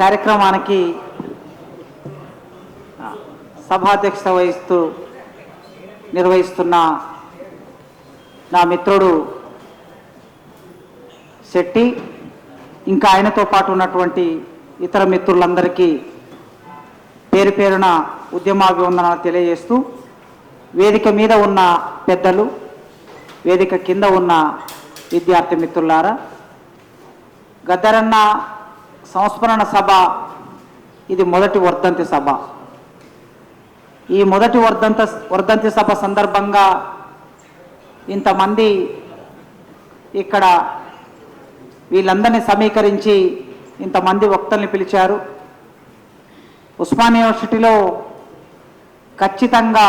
కార్యక్రమానికి సభాధ్యక్షత వహిస్తూ నిర్వహిస్తున్న నా మిత్రుడు శెట్టి, ఇంకా ఆయనతో పాటు ఉన్నటువంటి ఇతర మిత్రులందరికీ పేరు పేరున ఉద్యమాభివందనాలు తెలియజేస్తూ, వేదిక మీద ఉన్న పెద్దలు, వేదిక కింద ఉన్న విద్యార్థి మిత్రులారా, గద్దరన్న సంస్మరణ సభ ఇది మొదటి వర్ధంతి సభ. ఈ మొదటి వర్ధంతి సభ సందర్భంగా ఇంతమంది ఇక్కడ వీళ్ళందరినీ సమీకరించి ఇంతమంది వక్తల్ని పిలిచారు. ఉస్మానియా యూనివర్సిటీలో ఖచ్చితంగా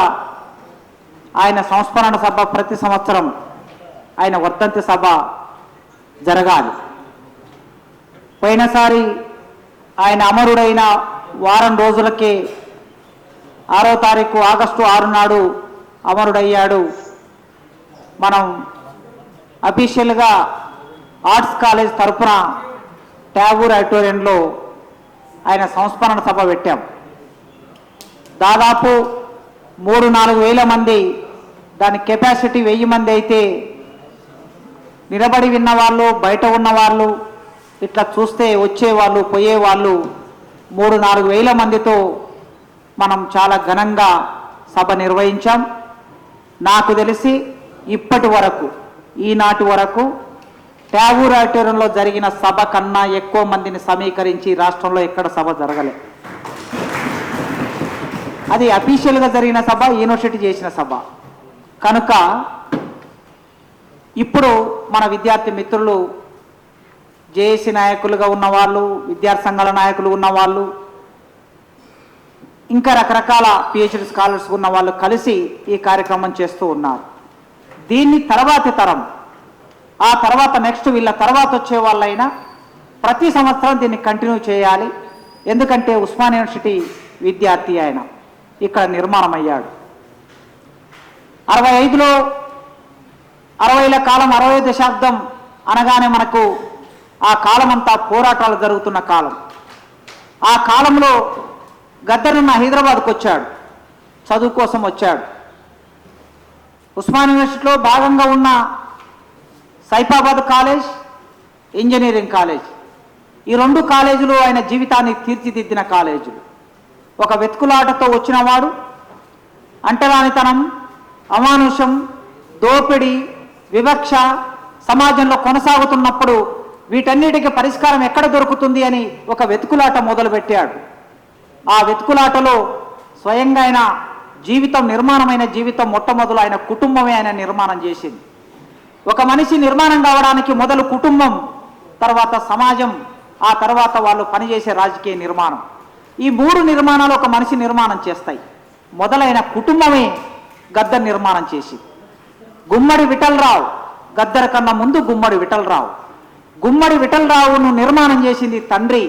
ఆయన సంస్మరణ సభ ప్రతి సంవత్సరం ఆయన వర్ధంతి సభ జరగాలి. పోయినసారి ఆయన అమరుడైన వారం రోజులకే 6వ తారీఖు ఆగస్టు 6 నాడు అమరుడయ్యాడు. మనం అఫీషియల్గా ఆర్ట్స్ కాలేజ్ తరఫున ట్యాగూర్ ఆడిటోరియంలో ఆయన సంస్మరణ సభ పెట్టాం. దాదాపు 3-4 వేల మంది, దాని కెపాసిటీ 1000 మంది అయితే నిలబడి విన్నవాళ్ళు, బయట ఉన్నవాళ్ళు, ఇట్లా చూస్తే వచ్చేవాళ్ళు పోయేవాళ్ళు 3-4 వేల మందితో మనం చాలా ఘనంగా సభ నిర్వహించాం. నాకు తెలిసి ఇప్పటి వరకు, ఈనాటి వరకు ట్యాగూర్ ఆడిటోరియంలో జరిగిన సభ కన్నా ఎక్కువ మందిని సమీకరించి రాష్ట్రంలో ఎక్కడ సభ జరగలే. అది అఫీషియల్గా జరిగిన సభ, యూనివర్సిటీ చేసిన సభ. కనుక ఇప్పుడు మన విద్యార్థి మిత్రులు, జేఏసీ నాయకులుగా ఉన్నవాళ్ళు, విద్యార్థి సంఘాల నాయకులు ఉన్నవాళ్ళు, ఇంకా రకరకాల పిహెచ్డి స్కాలర్స్ ఉన్న వాళ్ళు కలిసి ఈ కార్యక్రమం చేస్తూ ఉన్నారు. దీన్ని తర్వాతి తరం, ఆ తర్వాత నెక్స్ట్ వీళ్ళ తర్వాత వచ్చే వాళ్ళైనా ప్రతి సంవత్సరం దీన్ని కంటిన్యూ చేయాలి. ఎందుకంటే ఉస్మానియా యూనివర్సిటీ విద్యార్థి ఆయన ఇక్కడ నిర్మాణం అయ్యాడు. 65లో 60ల కాలం, 60వ దశాబ్దం అనగానే మనకు ఆ కాలం అంతా పోరాటాలు జరుగుతున్న కాలం. ఆ కాలంలో గద్దరన్న హైదరాబాద్కు వచ్చాడు, చదువు కోసం వచ్చాడు. ఉస్మానియా యూనివర్సిటీలో భాగంగా ఉన్న సైఫాబాద్ కాలేజ్, ఇంజనీరింగ్ కాలేజ్, ఈ 2 కాలేజీలు ఆయన జీవితాన్ని తీర్చిదిద్దిన కాలేజీలు. ఒక వెతుకులాటతో వచ్చినవాడు, అంటరానితనం, అమానుషం, దోపిడీ, వివక్ష సమాజంలో కొనసాగుతున్నప్పుడు వీటన్నిటికీ పరిష్కారం ఎక్కడ దొరుకుతుంది అని ఒక వెతుకులాట మొదలుపెట్టాడు. ఆ వెతుకులాటలో స్వయంగా ఆయన జీవితం, నిర్మాణమైన జీవితం మొట్టమొదలు ఆయన కుటుంబమే ఆయన నిర్మాణం చేసింది. ఒక మనిషి నిర్మాణం కావడానికి మొదలు కుటుంబం, తర్వాత సమాజం, ఆ తర్వాత వాళ్ళు పనిచేసే రాజకీయ నిర్మాణం. ఈ 3 నిర్మాణాలు ఒక మనిషి నిర్మాణం చేస్తాయి. మొదలైన కుటుంబమే గద్దర్ నిర్మాణం చేసి, గుమ్మడి విఠలరావు, గద్దర్ కన్నా ముందు గుమ్మడి విఠలరావు, గుమ్మడి విఠలరావును నిర్మాణం చేసింది తండ్రి.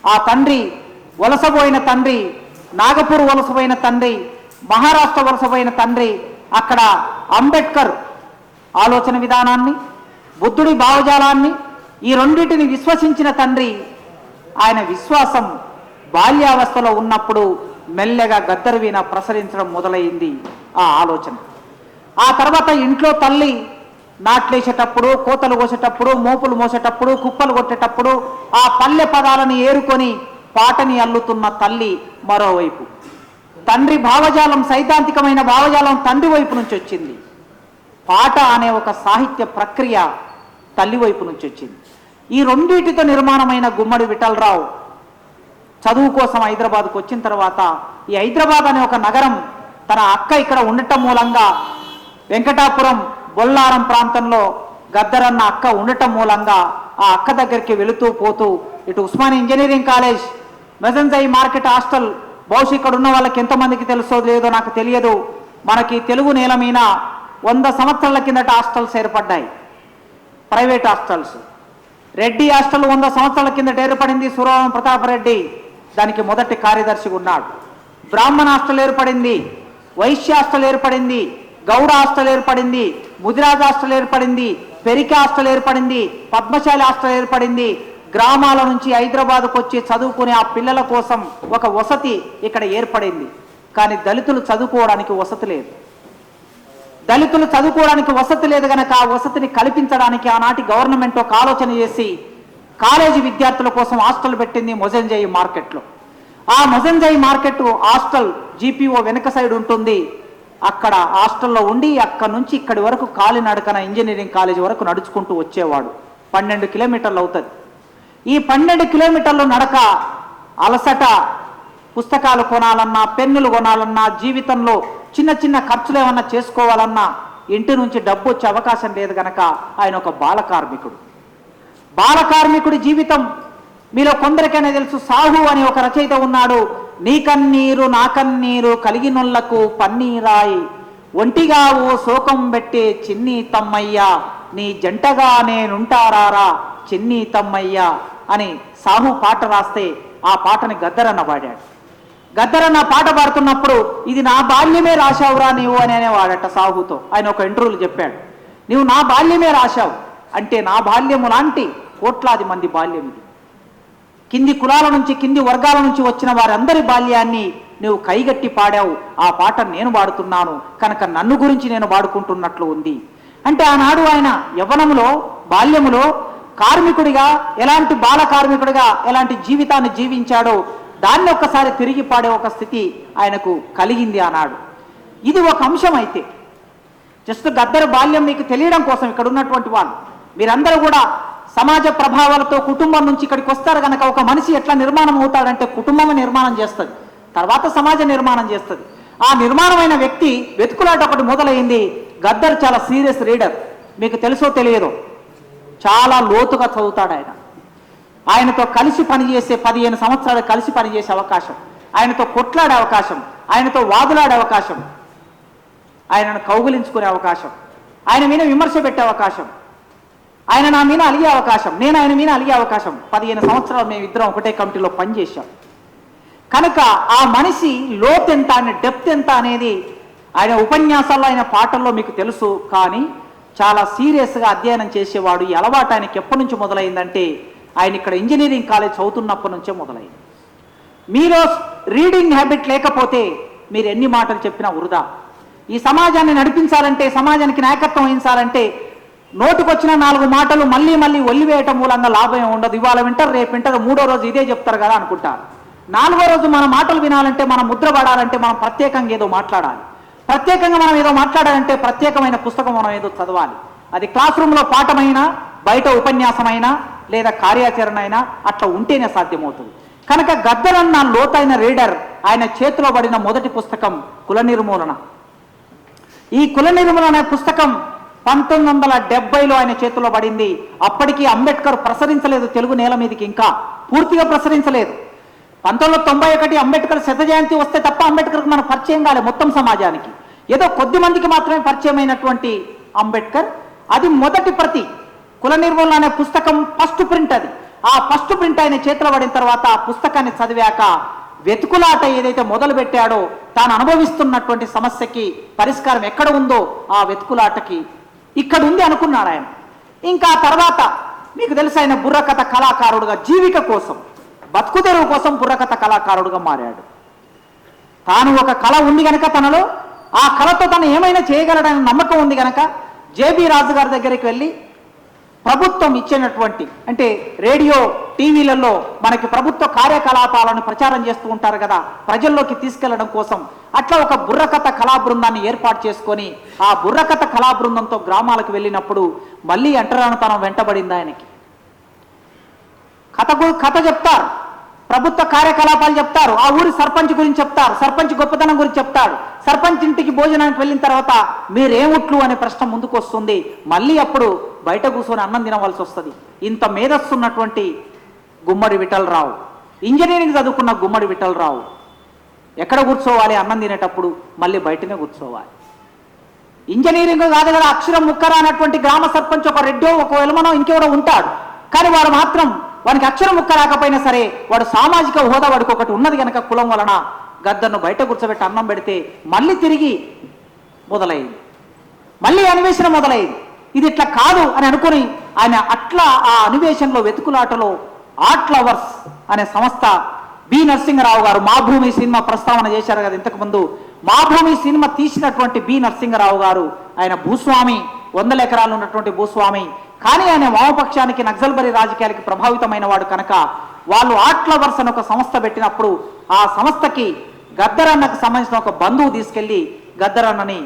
ఆ తండ్రి వలసపోయిన తండ్రి, నాగపూర్ వలసపోయిన తండ్రి, మహారాష్ట్ర వలసపోయిన తండ్రి, అక్కడ అంబేద్కర్ ఆలోచన విధానాన్ని, బుద్ధుడి భావజాలాన్ని, ఈ రెండింటిని విశ్వసించిన తండ్రి. ఆయన విశ్వాసం బాల్యావస్థలో ఉన్నప్పుడు మెల్లగా గద్దర్ వీణ ప్రసరించడం మొదలైంది ఆ ఆలోచన. ఆ తర్వాత ఇంట్లో తల్లి నాట్లేసేటప్పుడు, కోతలు కోసేటప్పుడు, మోపులు మోసేటప్పుడు, కుప్పలు కొట్టేటప్పుడు ఆ పల్లె పదాలను ఏరుకొని పాటని అల్లుతున్న తల్లి మరోవైపు. తండ్రి భావజాలం, సైద్ధాంతికమైన భావజాలం తండ్రి వైపు నుంచి వచ్చింది. పాట అనే ఒక సాహిత్య ప్రక్రియ తల్లి వైపు నుంచి వచ్చింది. ఈ రెండింటితో నిర్మాణమైన గుమ్మడి విఠలరావు చదువు కోసం హైదరాబాద్కు వచ్చిన తర్వాత, ఈ హైదరాబాద్ అనే ఒక నగరం తన అక్క ఇక్కడ ఉండటం మూలంగా, వెంకటాపురం బొల్లారం ప్రాంతంలో గద్దరన్న అక్క ఉండటం మూలంగా ఆ అక్క దగ్గరికి వెళుతూ పోతూ ఇటు Osmania engineering college, Mozamjahi market hostel, బహుశా ఇక్కడ ఉన్న వాళ్ళకి ఎంతమందికి తెలుసో లేదో నాకు తెలియదు, మనకి తెలుగు నేల మీద 100 సంవత్సరాల కిందట హాస్టల్స్ ఏర్పడ్డాయి, ప్రైవేట్ హాస్టల్స్. రెడ్డి హాస్టల్ 100 సంవత్సరాల కిందట ఏర్పడింది, సురవరం ప్రతాపరెడ్డి దానికి మొదటి కార్యదర్శిగా ఉన్నాడు. బ్రాహ్మణ హాస్టల్ ఏర్పడింది, వైశ్య హాస్టల్ ఏర్పడింది, గౌడ హాస్టల్ ఏర్పడింది, ముదిరాజ్ హాస్టల్ ఏర్పడింది, పెరిక హాస్టల్ ఏర్పడింది, పద్మశాలి హాస్టల్ ఏర్పడింది, గ్రామాల నుంచి హైదరాబాద్కు వచ్చి చదువుకునే ఆ పిల్లల కోసం ఒక వసతి ఇక్కడ ఏర్పడింది. కానీ దళితులు చదువుకోవడానికి వసతి లేదు. దళితులు చదువుకోవడానికి వసతి లేదు కనుక ఆ వసతిని కల్పించడానికి ఆనాటి గవర్నమెంట్ ఒక ఆలోచన చేసి కాలేజీ విద్యార్థుల కోసం హాస్టల్ పెట్టింది మొజంజాయి మార్కెట్లో. ఆ మొజంజాయి మార్కెట్ హాస్టల్ జీపీఓ వెనక సైడ్ ఉంటుంది. అక్కడ హాస్టల్లో ఉండి అక్కడ నుంచి ఇక్కడి వరకు కాలినడకన ఇంజనీరింగ్ కాలేజీ వరకు నడుచుకుంటూ వచ్చేవాడు. 12 కిలోమీటర్లు అవుతుంది. ఈ 12 కిలోమీటర్లు నడక అలసట, పుస్తకాలు కొనాలన్నా, పెన్నులు కొనాలన్నా, జీవితంలో చిన్న చిన్న ఖర్చులు ఏమన్నా చేసుకోవాలన్నా ఇంటి నుంచి డబ్బు వచ్చే అవకాశం లేదు కనుక ఆయన ఒక బాల కార్మికుడు. బాల కార్మికుడి జీవితం మీలో కొందరికైనా తెలుసు. సాహు అని ఒక రచయిత ఉన్నాడు. నీ కన్నీరు నా కన్నీరు కలిగినొల్లకు పన్నీరాయి, ఒంటిగా ఓ శోకం పెట్టే చిన్ని తమ్మయ్య, నీ జంటగా నేనుంటారారా చిన్ని తమ్మయ్య అని సాహు పాట రాస్తే ఆ పాటని గద్దరన్న పాడాడు. గద్దరన్న పాట పాడుతున్నప్పుడు ఇది నా బాల్యమే రాశావురా నీవు అని అనేవాడట సాహుతో. ఆయన ఒక ఇంటర్వ్యూలో చెప్పాడు, నీవు నా బాల్యమే రాశావు అంటే నా బాల్యము లాంటి కోట్లాది మంది బాల్యం ఇది. కింది కులాల నుంచి, కింది వర్గాల నుంచి వచ్చిన వారందరి బాల్యాన్ని నువ్వు కైగట్టి పాడావు. ఆ పాట నేను పాడుతున్నాను కనుక నన్ను గురించి నేను పాడుకుంటున్నట్లు ఉంది అంటే ఆనాడు ఆయన యవ్వనములో, బాల్యములో కార్మికుడిగా, ఎలాంటి బాల కార్మికుడిగా ఎలాంటి జీవితాన్ని జీవించాడో దాన్ని ఒక్కసారి తిరిగి పాడే ఒక స్థితి ఆయనకు కలిగింది ఆనాడు. ఇది ఒక అంశం. అయితే జస్ట్ గద్దర్ బాల్యం మీకు తెలియడం కోసం ఇక్కడ ఉన్నటువంటి వాళ్ళు మీరందరూ కూడా సమాజ ప్రభావాలతో కుటుంబం నుంచి ఇక్కడికి వస్తారు కనుక ఒక మనిషి ఎట్లా నిర్మాణం అవుతాడంటే కుటుంబం నిర్మాణం చేస్తుంది, తర్వాత సమాజ నిర్మాణం చేస్తుంది. ఆ నిర్మాణమైన వ్యక్తి వెతుకులాట ఒకటి మొదలైంది. గద్దర్ చాలా సీరియస్ రీడర్, మీకు తెలుసో తెలియదో చాలా లోతుగా చదువుతాడు ఆయన. ఆయనతో కలిసి పనిచేసే 15 సంవత్సరాలు కలిసి పనిచేసే అవకాశం, ఆయనతో కొట్లాడే అవకాశం, ఆయనతో వాదులాడే అవకాశం, ఆయనను కౌగులించుకునే అవకాశం, ఆయన మీద విమర్శ పెట్టే అవకాశం, ఆయన నా మీద అలిగే అవకాశం, నేను ఆయన మీద అలిగే అవకాశం. 15 సంవత్సరాలు మేము ఇద్దరం ఒకటే కమిటీలో పనిచేశాం కనుక ఆ మనిషి లోతు ఎంత, ఆయన డెప్త్ ఎంత అనేది ఆయన ఉపన్యాసాల్లో, ఆయన పాటల్లో మీకు తెలుసు. కానీ చాలా సీరియస్గా అధ్యయనం చేసేవాడు. ఈ అలవాటు ఆయనకి ఎప్పటి నుంచి మొదలైందంటే ఆయన ఇక్కడ ఇంజనీరింగ్ కాలేజ్ చదువుతున్నప్పటి నుంచే మొదలైంది. మీలో రీడింగ్ హ్యాబిట్ లేకపోతే మీరు ఎన్ని మాటలు చెప్పినా వృధా. ఈ సమాజాన్ని నడిపించాలంటే, సమాజానికి నాయకత్వం వహించాలంటే నోటుకొచ్చిన 4 మాటలు మళ్ళీ మళ్ళీ ఒల్లివేయటం మూలంగా లాభం ఉండదు. ఇవాళ వింటారు, రేపు వింటారు, 3వ రోజు ఇదే చెప్తారు కదా అనుకుంటారు. 4వ రోజు మన మాటలు వినాలంటే, మనం ముద్ర పడాలంటే మనం ప్రత్యేకంగా ఏదో మాట్లాడాలి. ప్రత్యేకంగా మనం ఏదో మాట్లాడాలంటే ప్రత్యేకమైన పుస్తకం మనం ఏదో చదవాలి. అది క్లాస్ రూమ్లో పాఠమైనా, బయట ఉపన్యాసమైనా, లేదా కార్యాచరణ అయినా అట్లా ఉంటేనే సాధ్యమవుతుంది. కనుక గద్దర్ అన్న లోతైన రీడర్. ఆయన చేతిలో పడిన మొదటి పుస్తకం కుల నిర్మూలన. ఈ కుల నిర్మూలన అనే పుస్తకం 1970లో ఆయన చేతిలో పడింది. అప్పటికి అంబేద్కర్ ప్రసరించలేదు తెలుగు నేల మీదకి, ఇంకా పూర్తిగా ప్రసరించలేదు. 1991 అంబేద్కర్ శత జయంతి వస్తే తప్ప అంబేద్కర్కి మనకు పరిచయం కాలేదు మొత్తం సమాజానికి. ఏదో కొద్ది మందికి మాత్రమే పరిచయం అయినటువంటి అంబేద్కర్. అది మొదటి ప్రతి కుల నిర్మూలన అనే పుస్తకం ఫస్ట్ ప్రింట్. అది ఆ ఫస్ట్ ప్రింట్ ఆయన చేతిలో పడిన తర్వాత ఆ పుస్తకాన్ని చదివాక వెతుకులాట ఏదైతే మొదలు పెట్టాడో, తాను అనుభవిస్తున్నటువంటి సమస్యకి పరిష్కారం ఎక్కడ ఉందో ఆ వెతుకులాటకి ఇక్కడ ఉంది అనుకున్నాడు ఆయన. ఇంకా తర్వాత మీకు తెలుసు ఆయన బుర్రకథ కళాకారుడుగా, జీవిక కోసం, బతుకుదెరువు కోసం బుర్రకథ కళాకారుడుగా మారాడు. తాను ఒక కళ ఉంది గనక తనలో, ఆ కళతో తను ఏమైనా చేయగలడని నమ్మకం ఉంది గనక జేబీ రాజు గారి దగ్గరికి వెళ్ళి ప్రభుత్వం ఇచ్చినటువంటి, అంటే రేడియో టీవీలలో మనకి ప్రభుత్వ కార్యకలాపాలను ప్రచారం చేస్తూ ఉంటారు కదా, ప్రజల్లోకి తీసుకెళ్లడం కోసం అట్లా ఒక బుర్రకథ కళా బృందాన్ని ఏర్పాటు చేసుకొని ఆ బుర్రకథ కళా బృందంతో గ్రామాలకు వెళ్ళినప్పుడు మళ్ళీ అంటరానితనం వెంటబడింది ఆయనకి. కథ చెప్తారు, ప్రభుత్వ కార్యకలాపాలు చెప్తారు, ఆ ఊరి సర్పంచ్ గురించి చెప్తారు, సర్పంచ్ గొప్పతనం గురించి చెప్తాడు. సర్పంచ్ ఇంటికి భోజనానికి వెళ్ళిన తర్వాత మీరేముట్లు అనే ప్రశ్న ముందుకు వస్తుంది. మళ్ళీ అప్పుడు బయట కూర్చొని అన్నం తినవలసి వస్తుంది. ఇంత మేధస్సున్నటువంటి గుమ్మడి విఠలరావు, ఇంజనీరింగ్ చదువుకున్న గుమ్మడి విఠలరావు ఎక్కడ కూర్చోవాలి అన్నం తినేటప్పుడు? మళ్ళీ బయటనే కూర్చోవాలి. ఇంజనీరింగ్ కాదు కదా, అక్షరం ముక్కరా అన్నటువంటి గ్రామ సర్పంచ్ ఒక రెడ్డో, ఒక వెలమనో, ఇంకెవడో ఉంటాడు. కానీ వాడు మాత్రం, వానికి అక్షరం ముక్క రాకపోయినా సరే వాడు సామాజిక హోదా వాడికి ఒకటి ఉన్నది కనుక కులం వలన గద్దర్ను బయట కూర్చోబెట్టి అన్నం పెడితే మళ్ళీ తిరిగి మొదలైంది, మళ్ళీ అన్వేషణ మొదలైంది. ఇది ఇట్లా కాదు అని అనుకుని ఆయన అట్లా ఆ అన్వేషణలో, వెతుకులాటలో ఆర్ట్ లవర్స్ అనే సంస్థ బి నరసింహరావు గారు మా భూమి సినిమా ప్రస్తావన చేశారు కదా ఇంతకుముందు. మా భూమి సినిమా తీసినటువంటి బి నరసింహరావు గారు ఆయన భూస్వామి, 100 ఎకరాలు ఉన్నటువంటి భూస్వామి. కానీ ఆయన వామపక్షానికి నక్సల్బరీ రాజకీయాలకి ప్రభావితమైన వాడు కనుక వాళ్ళు ఆర్ట్ లవర్స్ అని ఒక సంస్థ పెట్టినప్పుడు ఆ సంస్థకి గద్దరన్నకు సంబంధించిన ఒక బంధువు తీసుకెళ్లి గద్దరన్నని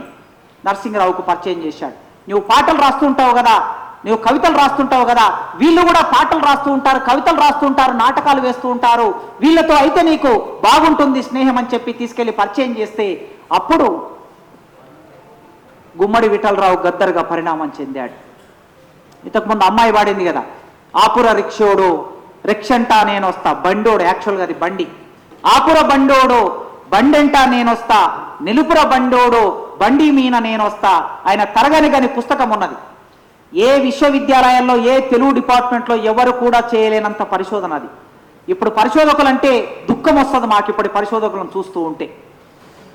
నరసింహరావుకు పరిచయం చేశాడు. నువ్వు పాటలు రాస్తుంటావు కదా, నువ్వు కవితలు రాస్తుంటావు కదా, వీళ్ళు కూడా పాటలు రాస్తూ ఉంటారు, కవితలు రాస్తూ ఉంటారు, నాటకాలు వేస్తూ ఉంటారు, వీళ్ళతో అయితే నీకు బాగుంటుంది స్నేహం అని చెప్పి తీసుకెళ్లి పరిచయం చేస్తే అప్పుడు గుమ్మడి విఠలరావు గద్దర్గా పరిణామం చెందాడు. ఇంతకుముందు అమ్మాయి వాడింది కదా, ఆపుర రిక్షోడు రిక్షంటా నేను వస్తా, బండోడు, యాక్చువల్గా అది బండి, ఆపుర బండోడు బండెంటా నేను వస్తా, నిలుపుర బండోడు బండి మీన నేను వస్తా. ఆయన తరగని గని పుస్తకం ఉన్నది. ఏ విశ్వవిద్యాలయాల్లో ఏ తెలుగు డిపార్ట్మెంట్లో ఎవరు కూడా చేయలేనంత పరిశోధన అది. ఇప్పుడు పరిశోధకులు అంటే దుఃఖం వస్తుంది మాకు ఇప్పుడు పరిశోధకులను చూస్తూ ఉంటే.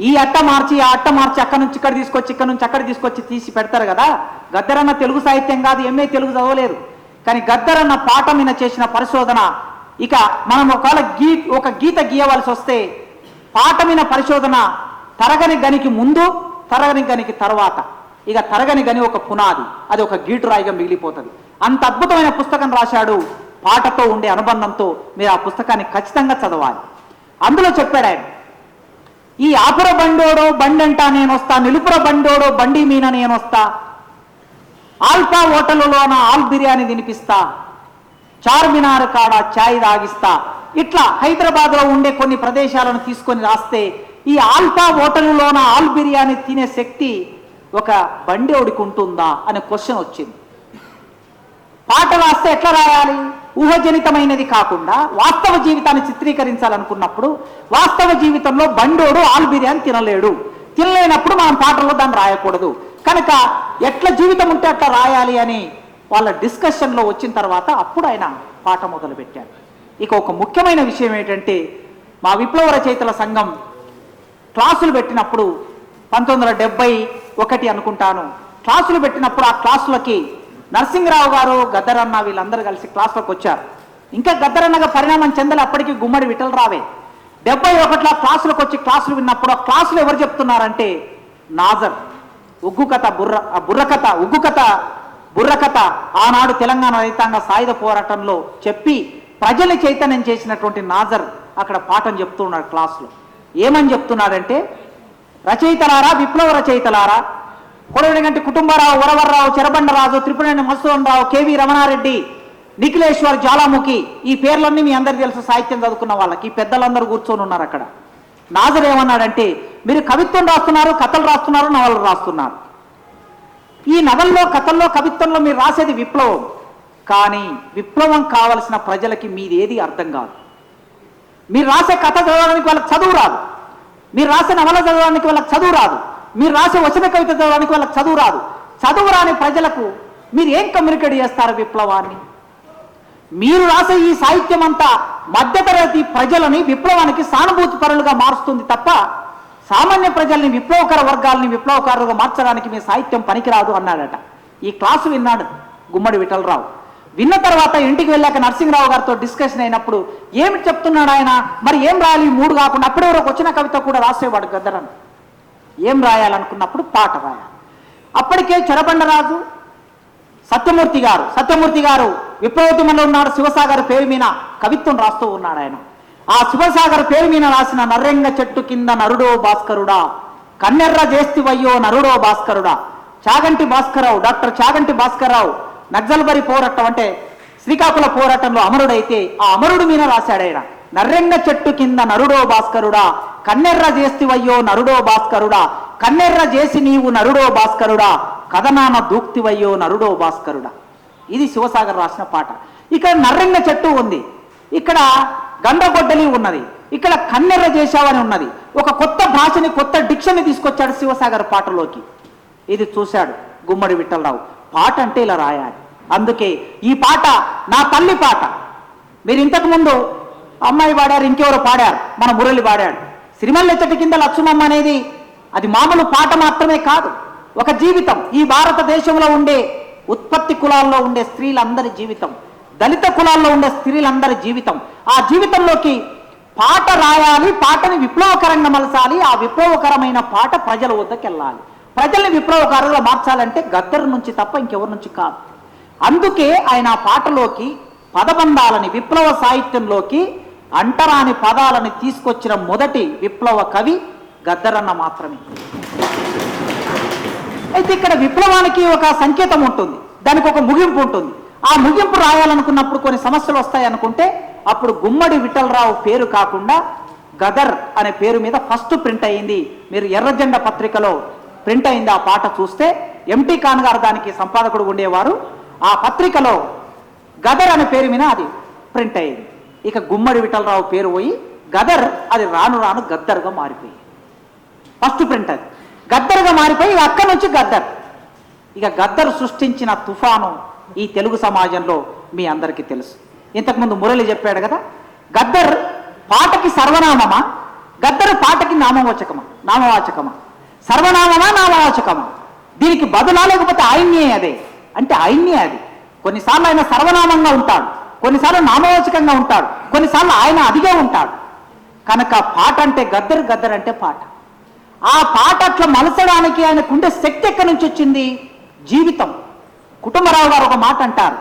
ఈ అట్ట మార్చి ఆ అట్ట మార్చి అక్కడి నుంచి ఇక్కడ తీసుకొచ్చి ఇక్కడ నుంచి అక్కడ తీసుకొచ్చి తీసి పెడతారు కదా. గద్దరన్న తెలుగు సాహిత్యం కాదు, ఎంఏ తెలుగు చదవలేదు, కానీ గద్దరన్న పాట మీద చేసిన పరిశోధన. ఇక మనం ఒక గీత గీయవలసి వస్తే పాట మీద పరిశోధన తరగని గనికి ముందు, తరగని గనికి తర్వాత. ఇక తరగని గని ఒక పునాది, అది ఒక గీటురాయిగా మిగిలిపోతుంది. అంత అద్భుతమైన పుస్తకం రాశాడు. పాటతో ఉండే అనుబంధంతో మీరు ఆ పుస్తకాన్ని ఖచ్చితంగా చదవాలి. అందులో చెప్పాడు ఆయన, ఈ ఆపుర బండోడో బండంటా నేను వస్తా, నిలుపుర బండోడో బండి మీన నేను వస్తా, ఆల్ఫా హోటలులోన ఆల్ బిర్యానీ తినిపిస్తా, చార్మినార్ కాడ ఛాయ్ తాగిస్తా. ఇట్లా హైదరాబాద్లో ఉండే కొన్ని ప్రదేశాలను తీసుకొని రాస్తే ఈ ఆల్ఫా హోటలులోన ఆల్ బిర్యానీ తినే శక్తి ఒక బండేవుడికి ఉంటుందా అనే క్వశ్చన్ వచ్చింది. పాట రాస్తే ఎట్లా రాయాలి? ఊహజనితమైనది కాకుండా వాస్తవ జీవితాన్ని చిత్రీకరించాలనుకున్నప్పుడు వాస్తవ జీవితంలో బండోడు ఆల్ బిర్యానీ తినలేనప్పుడు మనం పాటల్లో దాన్ని రాయకూడదు. కనుక ఎట్లా జీవితం ఉంటే అట్లా రాయాలి అని వాళ్ళ డిస్కషన్లో వచ్చిన తర్వాత అప్పుడు ఆయన పాట మొదలుపెట్టాడు. ఇక ఒక ముఖ్యమైన విషయం ఏంటంటే, మా విప్లవ రచయితల సంఘం క్లాసులు పెట్టినప్పుడు 1971 అనుకుంటాను, క్లాసులు పెట్టినప్పుడు ఆ క్లాసులకి నరసింహరావు గారు, గద్దరన్న వీళ్ళందరూ కలిసి క్లాసులకు వచ్చారు. ఇంకా గద్దరన్నగా పరిణామం చెందలే అప్పటికి గుమ్మడి విఠలరావే. 71లో క్లాసులకు వచ్చి క్లాసులు విన్నప్పుడు ఆ క్లాసులు ఎవరు చెప్తున్నారంటే నాజర్, ఉగ్గు కథ బుర్ర కథ ఆనాడు తెలంగాణ రైతాంగ సాయుధ పోరాటంలో చెప్పి ప్రజల్ని చైతన్యం చేసినటువంటి నాజర్ అక్కడ పాఠం చెప్తున్నాడు క్లాసులో. ఏమని చెప్తున్నాడంటే, రచయితలారా, విప్లవ రచయితలారా, కొడవలిగంటి కుటుంబరావు, వరవర్రావు, చెరబండరాజు, త్రిపురేణి మధుసూదన్ రావు, కేవీ రమణారెడ్డి, నిఖిలేశ్వర్, జ్వాలాముఖి, ఈ పేర్లన్నీ మీ అందరికీ తెలుసు, సాహిత్యం చదువుకున్న వాళ్ళకి. ఈ పెద్దలందరూ కూర్చొని ఉన్నారు అక్కడ. నాజర్ ఏమన్నాడంటే, మీరు కవిత్వం రాస్తున్నారు, కథలు రాస్తున్నారు, నవలు రాస్తున్నారు. ఈ నవల్లో, కథల్లో, కవిత్వంలో మీరు రాసేది విప్లవం. కానీ విప్లవం కావలసిన ప్రజలకి మీది ఏది అర్థం కాదు. మీరు రాసే కథ చదవడానికి వాళ్ళకి చదువు రాదు, మీరు రాసే నవల చదవడానికి వాళ్ళకి చదువు రాదు, మీరు రాసే వచన కవిత చదవడానికి వాళ్ళకి చదువు రాదు. చదువు రాని ప్రజలకు మీరు ఏం కమ్యూనికేట్ చేస్తారు విప్లవాన్ని? మీరు రాసే ఈ సాహిత్యం అంతా మధ్యతరగతి ప్రజలని విప్లవానికి సానుభూతి పరులుగా మారుస్తుంది తప్ప సామాన్య ప్రజల్ని, విప్లవకర వర్గాలని విప్లవకారులుగా మార్చడానికి మీ సాహిత్యం పనికిరాదు అన్నాడట. ఈ క్లాసు విన్నాడు గుమ్మడి విఠలరావు. విన్న తర్వాత ఇంటికి వెళ్ళాక నరసింహరావు గారితో డిస్కషన్ అయినప్పుడు ఏమి చెప్తున్నాడు ఆయన, మరి ఏం రాయాలి? 3 కాకుండా అప్పుడే వరకు వచ్చిన కవిత కూడా రాసేవాడు గద్దరన్న. ఏం రాయాలనుకున్నప్పుడు పాట రాయాలి. అప్పటికే చెరబండరాజు, సత్యమూర్తి గారు విప్లవోద్యమంలో ఉన్నాడు. శివసాగర్ పేరు మీద కవిత్వం రాస్తూ ఉన్నాడు ఆయన. ఆ శివసాగర్ పేరు మీద రాసిన నర్రెంగ చెట్టు కింద నరుడో భాస్కరుడా, కన్నెర్ర చేస్తివయ్యో నరుడో భాస్కరుడా, చాగంటి భాస్కరరావు, డాక్టర్ చాగంటి భాస్కరరావు నక్సల్బరీ పోరాటం అంటే శ్రీకాకుళ పోరాటంలో అమరుడైతే ఆ అమరుడు మీద రాశాడు ఆయన. నర్రెంగ చెట్టు కింద నరుడో భాస్కరుడా, కన్నెర్ర చేస్తివయ్యో నరుడో భాస్కరుడా, కన్నెర్ర చేసి నీవు నరుడో భాస్కరుడా, కథనాన దూక్తివయ్యో నరుడో భాస్కరుడా. ఇది శివసాగర్ రాసిన పాట. ఇక్కడ నర్రెంగ చెట్టు ఉంది, ఇక్కడ గండగొడ్డలి ఉన్నది, ఇక్కడ కన్నెర్ర చేశావని ఉన్నది. ఒక కొత్త భాషని, కొత్త డిక్షన్ని తీసుకొచ్చాడు శివసాగర్ పాటలోకి. ఇది చూశాడు గుమ్మడి విఠలరావు. పాట అంటే ఇలా రాయాలి. అందుకే ఈ పాట నా తల్లి పాట. మీరు ఇంతకుముందు అమ్మాయి పాడారు, ఇంకెవరు పాడారు, మన మురళి పాడాడు. సిరిమల్లె చెట్టు కింద లక్ష్మమ్మ అనేది అది మామూలు పాట మాత్రమే కాదు, ఒక జీవితం. ఈ భారతదేశంలో ఉండే ఉత్పత్తి కులాల్లో ఉండే స్త్రీలందరి జీవితం. దళిత కులాల్లో ఉండే స్త్రీలందరి జీవితం. ఆ జీవితంలోకి పాట రాయాలి, పాటని విప్లవకరంగా మలచాలి. ఆ విప్లవకరమైన పాట ప్రజల వద్దకు వెళ్ళాలి. ప్రజల్ని విప్లవకారులుగా మార్చాలంటే గద్దర్ నుంచి తప్ప ఇంకెవరి నుంచి కాదు. అందుకే ఆయన ఆ పాటలోకి పదబంధాలని, విప్లవ సాహిత్యంలోకి అంటరాని పదాలని తీసుకొచ్చిన మొదటి విప్లవ కవి గద్దరన్న మాత్రమే. అయితే ఇక్కడ విప్లవానికి ఒక సంకేతం ఉంటుంది, దానికి ఒక ముగింపు ఉంటుంది. ఆ ముగింపు రాయాలనుకున్నప్పుడు కొన్ని సమస్యలు వస్తాయి అనుకుంటే అప్పుడు గుమ్మడి విఠలరావు పేరు కాకుండా గదర్ అనే పేరు మీద ఫస్ట్ ప్రింట్ అయింది. మీరు ఎర్రజెండ పత్రికలో ప్రింట్ అయింది ఆ పాట చూస్తే. ఎంటీ ఖాన్ గారు దానికి సంపాదకుడు ఉండేవారు. ఆ పత్రికలో గదర్ అనే పేరు మీద అది ప్రింట్ అయింది. ఇక గుమ్మడి విఠలరావు పేరు పోయి గదర్, అది రాను రాను గద్దర్గా మారిపోయింది. ఫస్ట్ ప్రింట్ అది గద్దర్గా మారిపోయి అక్కడి నుంచి గద్దర్. ఇక గద్దర్ సృష్టించిన తుఫాను ఈ తెలుగు సమాజంలో మీ అందరికీ తెలుసు. ఇంతకుముందు మురళి చెప్పాడు కదా, గద్దర్ పాటకి సర్వనామమా, గద్దర్ పాటకి నామవాచకమా, సర్వనామమా నామవాచకమా, దీనికి బదులా లేకపోతే ఆయన్నే అదే అంటే ఆయన్నే అది. కొన్నిసార్లు ఆయన సర్వనామంగా ఉంటాడు, కొన్నిసార్లు నామవాచకంగా ఉంటాడు, కొన్నిసార్లు ఆయన అదిగే ఉంటాడు. కనుక పాట అంటే గద్దర్, గద్దర్ అంటే పాట. ఆ పాట అట్లా మలచడానికి ఆయనకుండే శక్తి ఎక్కడి నుంచి వచ్చింది? జీవితం. కుటుంబరావు గారు ఒక మాట అంటారు,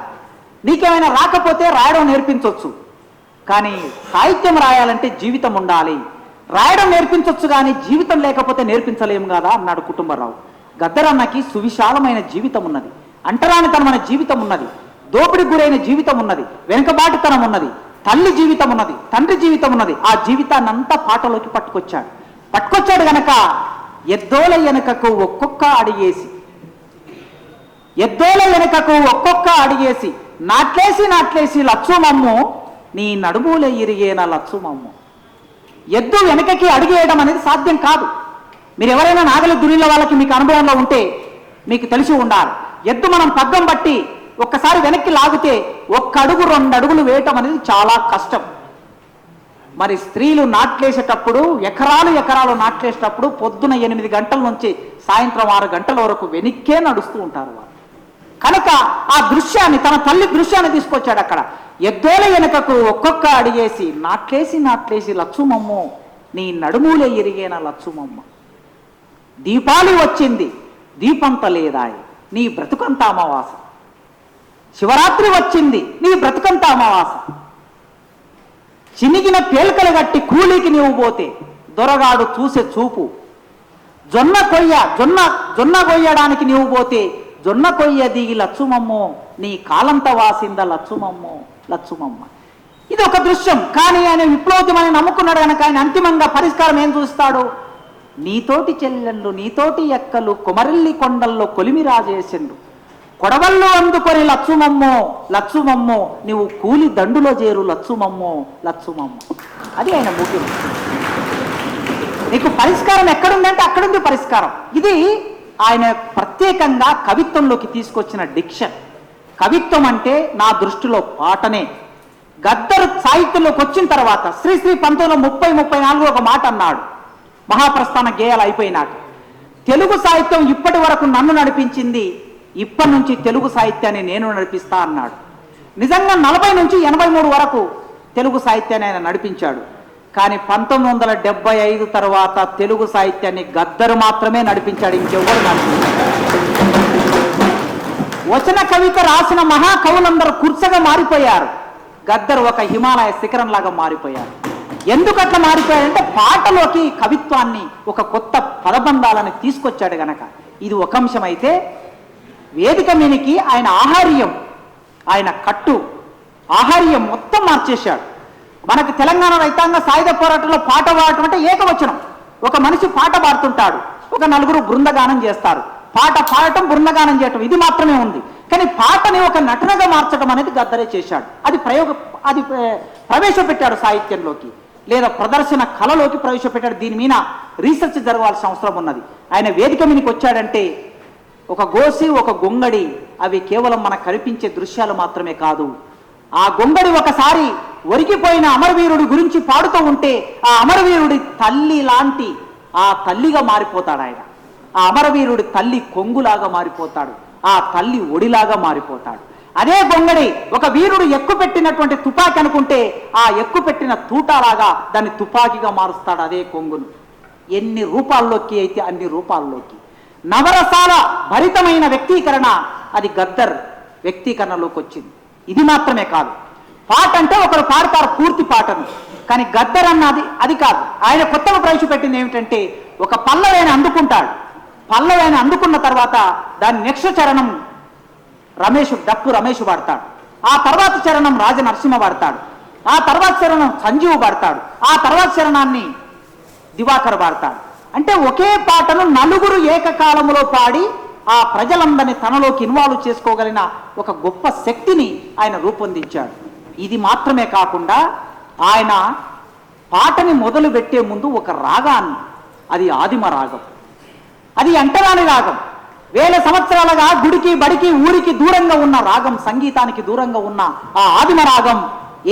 నీకేమైనా రాకపోతే రాయడం నేర్పించవచ్చు, కానీ సాహిత్యం రాయాలంటే జీవితం ఉండాలి. రాయడం నేర్పించవచ్చు కానీ జీవితం లేకపోతే నేర్పించలేము కదా అన్నాడు కుటుంబరావు. గద్దరన్నకి సువిశాలమైన జీవితం ఉన్నది, అంటరానితనమైన జీవితం ఉన్నది, దోపిడి గురైన జీవితం ఉన్నది, వెనుకబాటుతనం ఉన్నది, తల్లి జీవితం ఉన్నది, తండ్రి జీవితం ఉన్నది. ఆ జీవితాన్ని అంతా పాటలోకి పట్టుకొచ్చాడు గనక ఎద్దోల వెనుకకు ఒక్కొక్క అడిగేసి నాట్లేసి లచ్చుమమ్ము నీ నడుముల ఇరిగేన లచ్చుమమ్ము. ఎద్దు వెనకకి అడిగేయడం అనేది సాధ్యం కాదు. మీరు ఎవరైనా నాగలి దున్నిన వాళ్ళకి మీకు అనుభవంలో ఉంటే మీకు తెలిసి ఉండాలి. ఎద్దు మనం పగ్గం బట్టి ఒక్కసారి వెనక్కి లాగితే 1 అడుగు 2 అడుగులు వేయటం అనేది చాలా కష్టం. మరి స్త్రీలు నాట్లేసేటప్పుడు ఎకరాలు నాట్లేసేటప్పుడు పొద్దున 8 గంటల నుంచి సాయంత్రం 6 గంటల వరకు వెనక్కే నడుస్తూ ఉంటారు వాళ్ళు. కనుక ఆ దృశ్యాన్ని, తన తల్లి దృశ్యాన్ని తీసుకొచ్చాడు అక్కడ. ఎద్దోల వెనుకకు ఒక్కొక్క అడిగేసి నాట్లేసి లచ్చుమమ్ము నీ నడుములే ఇరిగేన లచ్చుమమ్మ. దీపాలి వచ్చింది దీపంత లేదాయి నీ బ్రతుకంత అమావాస. శివరాత్రి వచ్చింది నీ బ్రతుకంత అమావాస. చినిగిన పేల్కలు గట్టి కూలీకి నీవు పోతే దొరగాడు చూసే చూపు. జొన్న కొయ్యడానికి నీవు పోతే జొన్న కొయ్య దిగి లచ్చుమమ్మో నీ కాలంత వాసింద లచ్చుమమ్మ. ఇది ఒక దృశ్యం. కానీ ఆయన విప్లవోద్యమాన్ని నమ్ముకున్నాడు కనుక ఆయన అంతిమంగా పరిష్కారం ఏం చూస్తాడు? నీతోటి చెల్లెళ్ళు నీతోటి ఎక్కలు కొమరెల్లి కొండల్లో కొలిమి రాజేసిండు కొడవళ్ళు అందుకొని లచ్చుమమ్మో నువ్వు కూలి దండులో చేరు లచ్చుమమ్మో. అది ఆయన ముఖ్యం. నీకు పరిష్కారం ఎక్కడుందంటే అక్కడుంది పరిష్కారం. ఇది ఆయన ప్రత్యేకంగా కవిత్వంలోకి తీసుకొచ్చిన డిక్షన్. కవిత్వం అంటే నా దృష్టిలో పాటనే. గద్దర్ సాహిత్యంలోకి వచ్చిన తర్వాత శ్రీశ్రీ 1934 ఒక మాట అన్నాడు మహాప్రస్థాన గేయాలు అయిపోయినాక, తెలుగు సాహిత్యం ఇప్పటి వరకు నన్ను నడిపించింది, ఇప్పటి నుంచి తెలుగు సాహిత్యాన్ని నేను నడిపిస్తా అన్నాడు. నిజంగా 40 నుంచి 83 వరకు తెలుగు సాహిత్యాన్ని ఆయన నడిపించాడు. కానీ 1975 తర్వాత తెలుగు సాహిత్యాన్ని గద్దరు మాత్రమే నడిపించాడు, ఇంకెవ్వరు నడిపించాడు. వచన కవిత రాసిన మహాకవులందరూ కుర్చగా మారిపోయారు, గద్దరు ఒక హిమాలయ శిఖరంలాగా మారిపోయారు. ఎందుకు అట్లా మారిపోయాడంటే పాటలోకి కవిత్వాన్ని, ఒక కొత్త పదబంధాలను తీసుకొచ్చాడు గనక. ఇది ఒక అంశం. అయితే వేదిక మీనికి ఆయన ఆయన ఆహార్యం మొత్తం మార్చేశాడు. మనకు తెలంగాణ రైతాంగ సాయుధ పోరాటంలో పాట పాడటం అంటే ఏకవచనం. ఒక మనిషి పాట పాడుతుంటాడు, ఒక 4 బృందగానం చేస్తారు. పాట పాడటం, బృందగానం చేయటం, ఇది మాత్రమే ఉంది. కానీ పాటని ఒక నటనగా మార్చడం అనేది గద్దరే చేశాడు. అది ప్రవేశపెట్టాడు సాహిత్యంలోకి, లేదా ప్రదర్శన కళలోకి ప్రవేశపెట్టాడు. దీని మీద రీసెర్చ్ జరగాల్సిన అవసరం ఉన్నది. ఆయన వేదిక మీదకి వచ్చాడంటే ఒక గోసి, ఒక గొంగడి, అవి కేవలం మనకు కనిపించే దృశ్యాలు మాత్రమే కాదు. ఆ గొంగడి ఒకసారి ఒరిగిపోయిన అమరవీరుడి గురించి పాడుతూ ఉంటే ఆ అమరవీరుడి తల్లి లాంటి ఆ తల్లిగా మారిపోతాడు ఆయన. ఆ అమరవీరుడి తల్లి కొంగులాగా మారిపోతాడు, ఆ తల్లి ఒడిలాగా మారిపోతాడు. అదే గొంగడి ఒక వీరుడు ఎక్కుపెట్టినటువంటి తుపాకీ అనుకుంటే ఆ ఎక్కుపెట్టిన తూటాలాగా దాన్ని తుపాకీగా మారుస్తాడు అదే కొంగును. ఎన్ని రూపాల్లోకి అయితే అన్ని రూపాల్లోకి నవరసాల భరితమైన వ్యక్తీకరణ అది గద్దర్ వ్యక్తీకరణలోకి వచ్చింది. ఇది మాత్రమే కాదు, పాట అంటే ఒకరు పాడతారు పూర్తి పాటను, కానీ గద్దర్ అన్నది అది కాదు. ఆయన కొత్తగా ప్రవేశపెట్టింది ఏమిటంటే ఒక పల్లవైన అందుకుంటాడు. పల్లవైన అందుకున్న తర్వాత దాని నెక్స్ట్ చరణం డప్పు రమేష్ పాడతాడు, ఆ తర్వాత చరణం రాజనరసింహ పాడతాడు, ఆ తర్వాత చరణం సంజీవ్ పాడతాడు, ఆ తర్వాత చరణాన్ని దివాకర్ పాడతాడు. అంటే ఒకే పాటను నలుగురు ఏకకాలంలో పాడి ఆ ప్రజలందరినీ తనలోకి ఇన్వాల్వ్ చేసుకోగలిగిన ఒక గొప్ప శక్తిని ఆయన రూపొందించాడు. ఇది మాత్రమే కాకుండా ఆయన పాటని మొదలు పెట్టే ముందు ఒక రాగాన్ని, అది ఆదిమ రాగం, అది అంటరాని రాగం, వేల సంవత్సరాలుగా గుడికి బడికి ఊరికి దూరంగా ఉన్న రాగం, సంగీతానికి దూరంగా ఉన్న ఆ ఆదిమ రాగం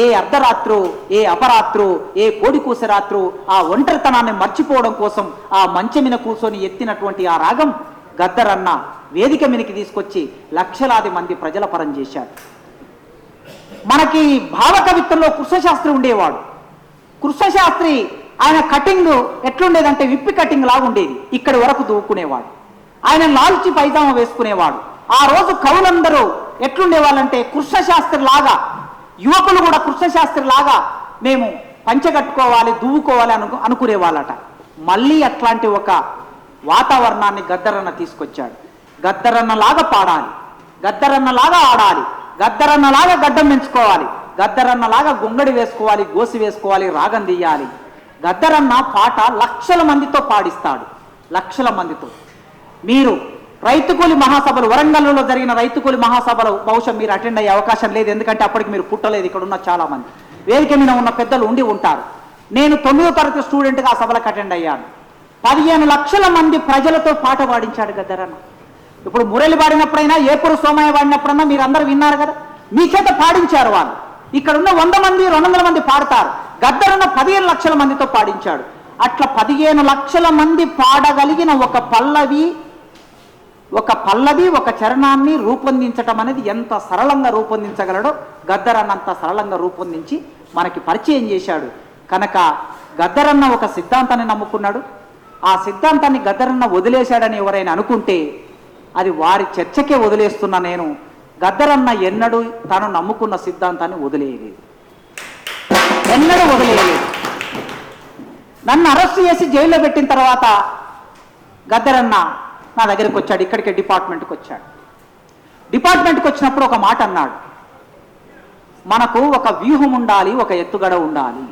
ఏ అర్ధరాత్రో ఏ అపరాత్రో ఏ కోడికూస రాత్రో ఆ ఒంటరితనాన్ని మర్చిపోవడం కోసం ఆ మంచమిన కూర్చొని ఎత్తినటువంటి ఆ రాగం గద్దరన్న వేదిక మీదకి తీసుకొచ్చి లక్షలాది మంది ప్రజల పరం చేశాడు. మనకి భావకవిత్వంలో కృష్ణశాస్త్రి ఉండేవాడు. కృష్ణశాస్త్రి ఆయన కటింగ్ ఎట్లుండేదంటే విప్పి కటింగ్ లాగా ఉండేది, ఇక్కడి వరకు దూకునేవాడు. ఆయన లాల్చి పైజామా వేసుకునేవాడు. ఆ రోజు కవులందరూ ఎట్లుండేవాళ్ళంటే కృష్ణశాస్త్రి లాగా, యువకులు కూడా కృష్ణశాస్త్రి లాగా మేము పంచగట్టుకోవాలి దువ్వుకోవాలి అనుకునేవాళ్ళట. మళ్ళీ అట్లాంటి ఒక వాతావరణాన్ని గద్దరన్న తీసుకొచ్చాడు. గద్దరన్నలాగా పాడాలి, గద్దరన్నలాగా ఆడాలి, గద్దరన్నలాగా గడ్డం పెంచుకోవాలి, గద్దరన్నలాగా గొంగడి వేసుకోవాలి, గోసి వేసుకోవాలి, రాగం తీయాలి. గద్దరన్న పాట లక్షల మందితో పాడిస్తాడు, లక్షల మందితో. మీరు రైతుకూలి మహాసభలు, వరంగల్లో జరిగిన రైతుకూలి మహాసభలు బహుశా మీరు అటెండ్ అయ్యే అవకాశం లేదు, ఎందుకంటే అప్పటికి మీరు పుట్టలేదు. ఇక్కడ ఉన్న చాలా మంది వేదిక మీద ఉన్న పెద్దలు ఉండి ఉంటారు. నేను 9వ తరగతి స్టూడెంట్గా ఆ సభలకు అటెండ్ అయ్యాను. 15 లక్షల మంది ప్రజలతో పాట పాడించాడు గద్దరన్న. ఇప్పుడు మురళి పాడినప్పుడైనా, ఏపురు సోమయ్య పాడినప్పుడైనా మీరు అందరూ విన్నారు కదా, మీ చేత పాడించారు వాళ్ళు. ఇక్కడ ఉన్న 100 మంది 200 మంది పాడతారు, గద్దరన్న 15 లక్షల మందితో పాడించాడు. అట్లా 15 లక్షల మంది పాడగలిగిన ఒక పల్లవి ఒక చరణాన్ని రూపొందించటం అనేది ఎంత సరళంగా రూపొందించగలడో గద్దరన్న అంత సరళంగా రూపొందించి మనకి పరిచయం చేశాడు. కనుక గద్దరన్న ఒక సిద్ధాంతాన్ని నమ్ముకున్నాడు. ఆ సిద్ధాంతాన్ని గద్దరన్న వదిలేశాడని ఎవరైనా అనుకుంటే అది వారి చర్చకే వదిలేస్తున్నా. నేను గద్దరన్న ఎన్నడూ తాను నమ్ముకున్న సిద్ధాంతాన్ని వదిలేయలేదు, ఎన్నడూ వదిలేయలేదు. నన్ను అరెస్ట్ చేసి జైల్లో పెట్టిన తర్వాత గద్దరన్న నా దగ్గరికి వచ్చాడు, ఇక్కడికే డిపార్ట్మెంట్కి వచ్చాడు. డిపార్ట్మెంట్కి వచ్చినప్పుడు ఒక మాట అన్నాడు, మనకు ఒక వ్యూహం ఉండాలి, ఒక ఎత్తుగడ ఉండాలి.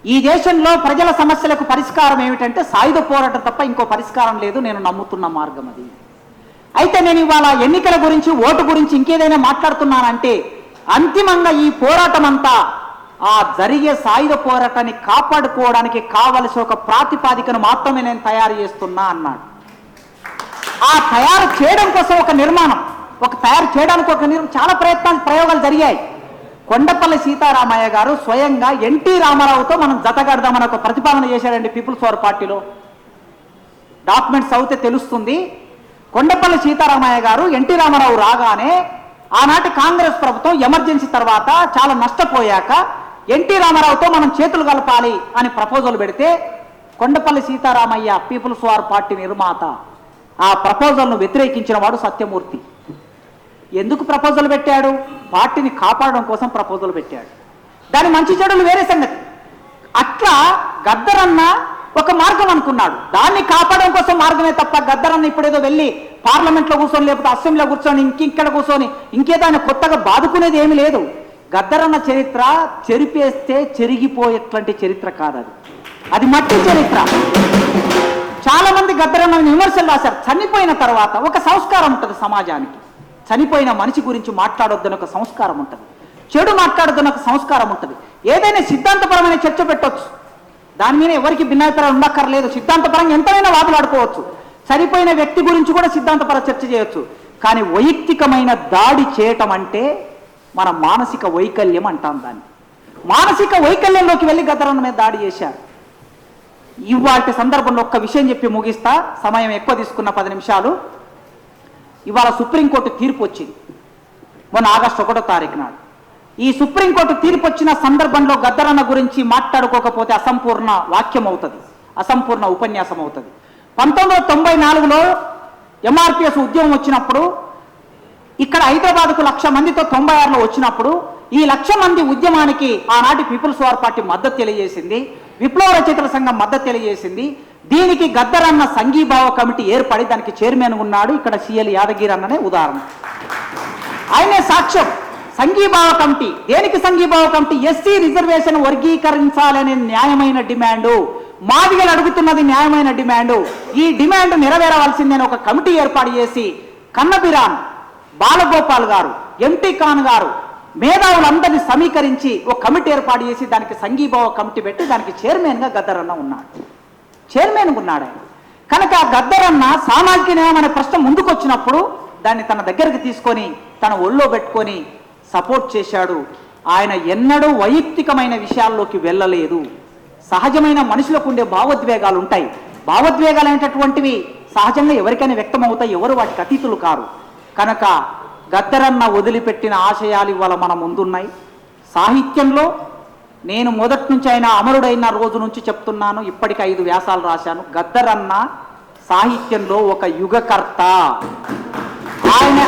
ఈ దేశంలో ప్రజల సమస్యలకు పరిష్కారం ఏమిటంటే సాయుధ పోరాటం తప్ప ఇంకో పరిష్కారం లేదు, నేను నమ్ముతున్న మార్గం అది. అయితే నేను ఇవాళ ఎన్నికల గురించి, ఓటు గురించి ఇంకేదైనా మాట్లాడుతున్నానంటే అంతిమంగా ఈ పోరాటం అంతా ఆ జరిగే సాయుధ పోరాటాన్ని కాపాడుకోవడానికి కావలసి ఒక ప్రాతిపాదికను మాత్రమే నేను తయారు చేస్తున్నా అన్నాడు. ఆ తయారు చేయడం కోసం ఒక నిర్మాణం, తయారు చేయడానికి చాలా ప్రయోగాలు జరిగాయి. కొండపల్లి సీతారామయ్య గారు స్వయంగా ఎన్టీ రామారావుతో మనం జతగడదామని ఒక ప్రతిపాదన చేశాడండి పీపుల్స్ పవర్ పార్టీలో. డాక్యుమెంట్స్ అవుతే తెలుస్తుంది. కొండపల్లి సీతారామయ్య గారు ఎన్టీ రామారావు రాగానే ఆనాటి కాంగ్రెస్ ప్రభుత్వం ఎమర్జెన్సీ తర్వాత చాలా నష్టపోయాక ఎన్టీ రామారావుతో మనం చేతులు కలపాలి అని ప్రపోజల్ పెడితే Kondapalli Seetharamaiah people's power party నిర్మాత ఆ ప్రపోజల్ను వ్యతిరేకించిన వాడు సత్యమూర్తి. ఎందుకు ప్రపోజల్ పెట్టాడు? పార్టీని కాపాడడం కోసం ప్రపోజల్ పెట్టాడు. దాని మంచి చెడులు వేరే సంగతి. అట్లా గద్దరన్న ఒక మార్గం అనుకున్నాడు, దాన్ని కాపాడడం కోసం మార్గమే తప్ప గద్దరన్న ఇప్పుడేదో వెళ్ళి పార్లమెంట్లో కూర్చొని లేకపోతే అసెంబ్లీలో కూర్చొని ఇంకిక్కడ కూర్చొని ఇంకేదాన్ని కొత్తగా బాదుకునేది ఏమీ లేదు. గద్దరన్న చరిత్ర చెరిపేస్తే చెరిగిపోయేట్లాంటి చరిత్ర కాదు, అది మట్టి చరిత్ర. చాలా మంది గద్దరన్న విమర్శలు రాశారు. చనిపోయిన తర్వాత ఒక సంస్కారం ఉంటుంది సమాజానికి, చనిపోయిన మనిషి గురించి మాట్లాడొద్దని ఒక సంస్కారం ఉంటుంది, చెడు మాట్లాడొద్దని ఒక సంస్కారం ఉంటుంది. ఏదైనా సిద్ధాంతపరమైన చర్చ పెట్టవచ్చు, దాని మీద ఎవరికి భిన్నాభిప్రాయం ఉండక్కర్లేదు. సిద్ధాంతపరంగా ఎంతైనా వాదులాడుకోవచ్చు. చనిపోయిన వ్యక్తి గురించి కూడా సిద్ధాంతపర చర్చ చేయొచ్చు. కానీ వైయక్తికమైన దాడి చేయటం అంటే మన మానసిక వైకల్యం అంటాం దాన్ని. మానసిక వైకల్యంలోకి వెళ్ళి గద్దరన్న మీద దాడి చేశారు. ఇవాళ సందర్భంలో ఒక్క విషయం చెప్పి ముగిస్తా, సమయం ఎక్కువ తీసుకున్న 10 నిమిషాలు. ఇవాళ సుప్రీంకోర్టు తీర్పు వచ్చింది. మొన్న ఆగస్టు 1వ తారీఖు నాడు. ఈ సుప్రీంకోర్టు తీర్పు వచ్చిన సందర్భంలో గద్దరన్న గురించి మాట్లాడుకోకపోతే అసంపూర్ణ వాక్యం అవుతుంది, అసంపూర్ణ ఉపన్యాసం అవుతుంది. 1994లో ఎంఆర్పిఎస్ ఉద్యమం వచ్చినప్పుడు ఇక్కడ హైదరాబాద్కు 1,00,000 మందితో 96లో వచ్చినప్పుడు ఈ 1,00,000 మంది ఉద్యమానికి ఆనాటి పీపుల్స్ వార్ పార్టీ మద్దతు తెలియజేసింది, విప్లవ రచయితల సంఘం మద్దతు తెలియజేసింది. దీనికి గద్దరన్న సంఘీభావ కమిటీ ఏర్పడి దానికి చైర్మన్ ఉన్నాడు. ఇక్కడ సిఎల్ యాదగిరి అన్ననే ఉదాహరణ, ఆయనే సాక్ష్యం. సంఘీభావ కమిటీ దేనికి? సంఘీభావ కమిటీ ఎస్సీ రిజర్వేషన్ వర్గీకరించాలనే న్యాయమైన డిమాండు, మాదిగలు అడుగుతున్నది న్యాయమైన డిమాండు. ఈ డిమాండ్ నెరవేరవలసిందని ఒక కమిటీ ఏర్పాటు చేసి కన్నబిరాన్, బాలగోపాల్ గారు, ఎంటీ ఖాన్ గారు మేధావులందరినీ సమీకరించి ఒక కమిటీ ఏర్పాటు చేసి దానికి సంఘీభావ కమిటీ పెట్టి దానికి చైర్మన్గా గద్దరన్న ఉన్నాడు, చైర్మన్గా ఉన్నాడు ఆయన. కనుక గద్దరన్న సామాజిక న్యాయం అనే ప్రశ్న ముందుకు వచ్చినప్పుడు దాన్ని తన దగ్గరికి తీసుకొని తన ఒళ్ళో పెట్టుకొని సపోర్ట్ చేశాడు. ఆయన ఎన్నడూ వైయక్తికమైన విషయాల్లోకి వెళ్ళలేదు. సహజమైన మనుషులకు ఉండే భావోద్వేగాలు ఉంటాయి. భావోద్వేగాలు అనేటటువంటివి సహజంగా ఎవరికైనా వ్యక్తం అవుతాయి, ఎవరు వాటికి అతీతులు కారు. కనుక గద్దరన్న వదిలిపెట్టిన ఆశయాలు ఇవాళ మన ముందున్నాయి. సాహిత్యంలో నేను మొదటి నుంచి ఆయన అమరుడైన రోజు నుంచి చెప్తున్నాను, ఇప్పటికి 5 వ్యాసాలు రాశాను. గద్దరన్న సాహిత్యంలో ఒక యుగకర్త. ఆయన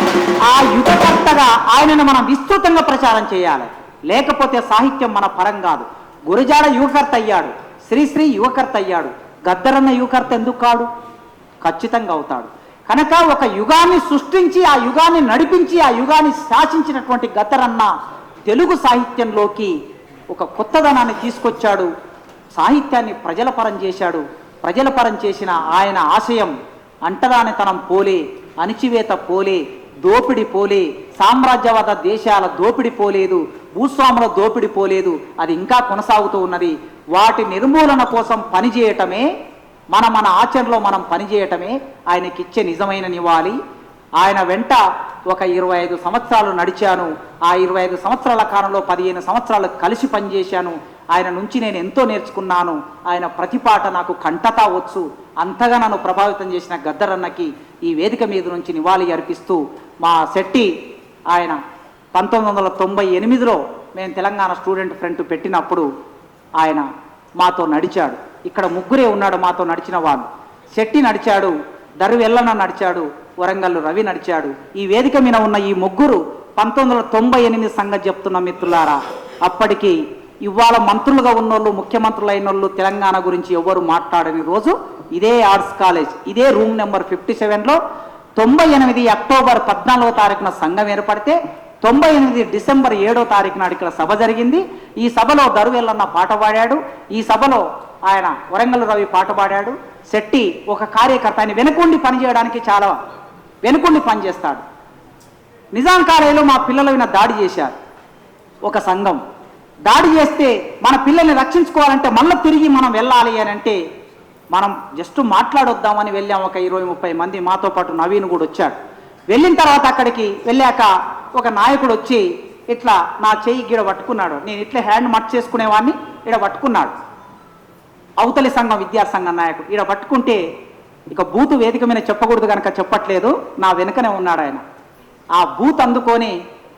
ఆ యుగకర్తగా ఆయనను మనం విస్తృతంగా ప్రచారం చేయాలి, లేకపోతే సాహిత్యం మన పరం కాదు. గురజాడ యుగకర్త అయ్యాడు, శ్రీశ్రీ యుగకర్త అయ్యాడు, గద్దరన్న యుగకర్త ఎందుకు కాడు? ఖచ్చితంగా అవుతాడు. కనుక ఒక యుగాన్ని సృష్టించి ఆ యుగాన్ని నడిపించి ఆ యుగాన్ని శాసించినటువంటి గద్దరన్న తెలుగు సాహిత్యంలోకి ఒక కొత్తదనాన్ని తీసుకొచ్చాడు. సాహిత్యాన్ని ప్రజల పరం చేశాడు. ప్రజల పరం చేసిన ఆయన ఆశయం అంటరానితనం పోలే, అణిచివేత పోలే, దోపిడి పోలే, సామ్రాజ్యవాద దేశాల దోపిడి పోలేదు, భూస్వాముల దోపిడి పోలేదు, అది ఇంకా కొనసాగుతూ ఉన్నది. వాటి నిర్మూలన కోసం పనిచేయటమే మన ఆచరణలో మనం పనిచేయటమే ఆయనకిచ్చే నిజమైన నివాళి. ఆయన వెంట ఒక 25 సంవత్సరాలు నడిచాను. ఆ 25 సంవత్సరాల కాలంలో 15 సంవత్సరాలు కలిసి పనిచేశాను. ఆయన నుంచి నేను ఎంతో నేర్చుకున్నాను. ఆయన ప్రతిపాట నాకు కంటతా వచ్చు. అంతగా నన్ను ప్రభావితం చేసిన గద్దరన్నకి ఈ వేదిక మీద నుంచి నివాళి అర్పిస్తూ మా శెట్టి ఆయన 1998లో మేము తెలంగాణ స్టూడెంట్ ఫ్రంట్ పెట్టినప్పుడు ఆయన మాతో నడిచాడు. ఇక్కడ ముగ్గురే ఉన్నాడు మాతో నడిచిన వాళ్ళు. శెట్టి నడిచాడు, దర్వెల్లన్న నడిచాడు, వరంగల్ రవి నడిచాడు. ఈ వేదిక మీద ఉన్న ఈ ముగ్గురు 1998 సంగతి చెప్తున్న మిత్రులారా. అప్పటికి ఇవాళ మంత్రులుగా ఉన్నోళ్ళు, ముఖ్యమంత్రులు అయిన వాళ్ళు తెలంగాణ గురించి ఎవరు మాట్లాడని రోజు ఇదే ఆర్ట్స్ కాలేజ్, ఇదే రూమ్ నెంబర్ 57లో 98 అక్టోబర్ 14వ తారీఖున సంఘం ఏర్పడితే 98 డిసెంబర్ 7వ తారీఖు నాడు ఇక్కడ సభ జరిగింది. ఈ సభలో దరువెల్లన్న పాట పాడాడు. ఈ సభలో ఆయన వరంగల్ రవి పాట పాడాడు. శెట్టి ఒక కార్యకర్త, ఆయన వెనుకుండి పనిచేయడానికి చాలా వెనుకుండి పనిచేస్తాడు. నిజాం కాలేజీలో మా పిల్లల మీద దాడి చేశారు. ఒక సంఘం దాడి చేస్తే మన పిల్లల్ని రక్షించుకోవాలంటే మళ్ళీ తిరిగి మనం వెళ్ళాలి అని అంటే మనం జస్ట్ మాట్లాడొద్దామని వెళ్ళాం. ఒక 20-30 మంది, మాతో పాటు నవీన్ కూడా వచ్చాడు. వెళ్ళిన తర్వాత అక్కడికి వెళ్ళాక ఒక నాయకుడు వచ్చి ఇట్లా నా చెయ్యి గిడ పట్టుకున్నాడు. నేను ఇట్లా హ్యాండ్ మట్ చేసుకునేవాడిని, ఈడ పట్టుకున్నాడు. అవతలి సంఘం విద్యార్థి సంఘం నాయకుడు ఈడ పట్టుకుంటే ఇక బూతు వేదిక మీద చెప్పకూడదు కనుక చెప్పట్లేదు, నా వెనుకనే ఉన్నాడు ఆయన. ఆ బూత్ అందుకొని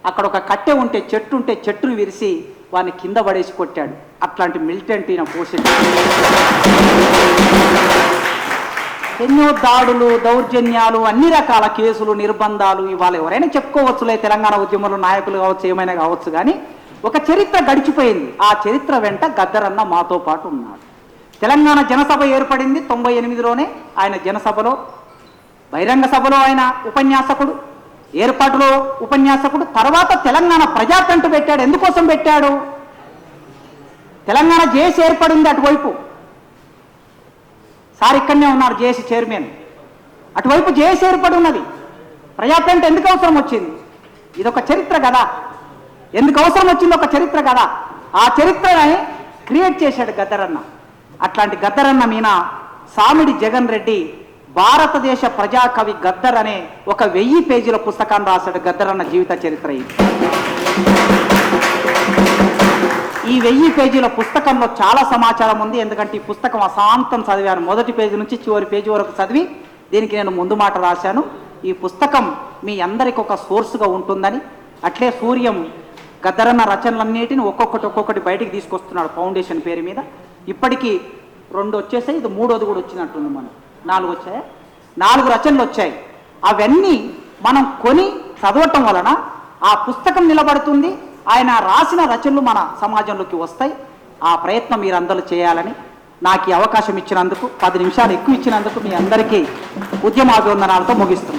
అక్కడ ఒక కట్టె ఉంటే, చెట్టు ఉంటే చెట్టును విరిసి వాడిని కింద పడేసి కొట్టాడు. అట్లాంటి మిలిటెంట్ ఈయన పోషించాడు. ఎన్నో దాడులు, దౌర్జన్యాలు, అన్ని రకాల కేసులు, నిర్బంధాలు ఇవాళ ఎవరైనా చెప్పుకోవచ్చులే, తెలంగాణ ఉద్యమంలో నాయకులు కావచ్చు, ఏమైనా కావచ్చు. కానీ ఒక చరిత్ర గడిచిపోయింది. ఆ చరిత్ర వెంట గద్దరన్న మాతో పాటు ఉన్నాడు. తెలంగాణ జనసభ ఏర్పడింది 98లోనే. ఆయన జనసభలో, బహిరంగ సభలో ఆయన ఉపన్యాసకుడు, ఏర్పాటులో ఉపన్యాసకుడు. తర్వాత తెలంగాణ ప్రజాఫ్రంట్ పెట్టాడు. ఎందుకోసం పెట్టాడు? తెలంగాణ జేఏసీ ఏర్పడింది అటువైపు. సార్ ఇక్కడనే ఉన్నారు, జేఏసీ చైర్మన్. అటువైపు జేఏసీ ఏర్పడి ఉన్నది. ప్రజాఫ్రంట్ ఎందుకు అవసరం వచ్చింది? ఇదొక చరిత్ర కదా. ఎందుకు అవసరం వచ్చింది? ఒక చరిత్ర కదా. ఆ చరిత్రని క్రియేట్ చేశాడు గద్దరన్న. అట్లాంటి గద్దరన్న మీన సామిడి జగన్ రెడ్డి భారతదేశ ప్రజాకవి గద్దర్ అనే ఒక 1000 పేజీల పుస్తకాన్ని రాశాడు. గద్దరన్న జీవిత చరిత్ర. ఈ 1000 పేజీల పుస్తకంలో చాలా సమాచారం ఉంది. ఎందుకంటే ఈ పుస్తకం అశాంతం చదివాను. మొదటి పేజీ నుంచి చివరి పేజీ వరకు చదివి దీనికి నేను ముందు మాట రాశాను. ఈ పుస్తకం మీ అందరికి ఒక సోర్స్గా ఉంటుందని, అట్లే సూర్యం గద్దరన్న రచనలన్నిటిని ఒక్కొక్కటి బయటికి తీసుకొస్తున్నాడు ఫౌండేషన్ పేరు మీద. ఇప్పటికీ 2 వచ్చేసాయి, ఇది 3వది కూడా వచ్చినట్టుంది. మనం 4 వచ్చాయి, 4 రచనలు వచ్చాయి. అవన్నీ మనం కొని చదవటం వలన ఆ పుస్తకం నిలబడుతుంది, ఆయన రాసిన రచనలు మన సమాజంలోకి వస్తాయి. ఆ ప్రయత్నం మీరందరూ చేయాలని నాకు ఈ అవకాశం ఇచ్చినందుకు, 10 నిమిషాలు ఎక్కువ ఇచ్చినందుకు మీ అందరికీ ఉద్యమాభివందనాలతో ముగిస్తున్నాను.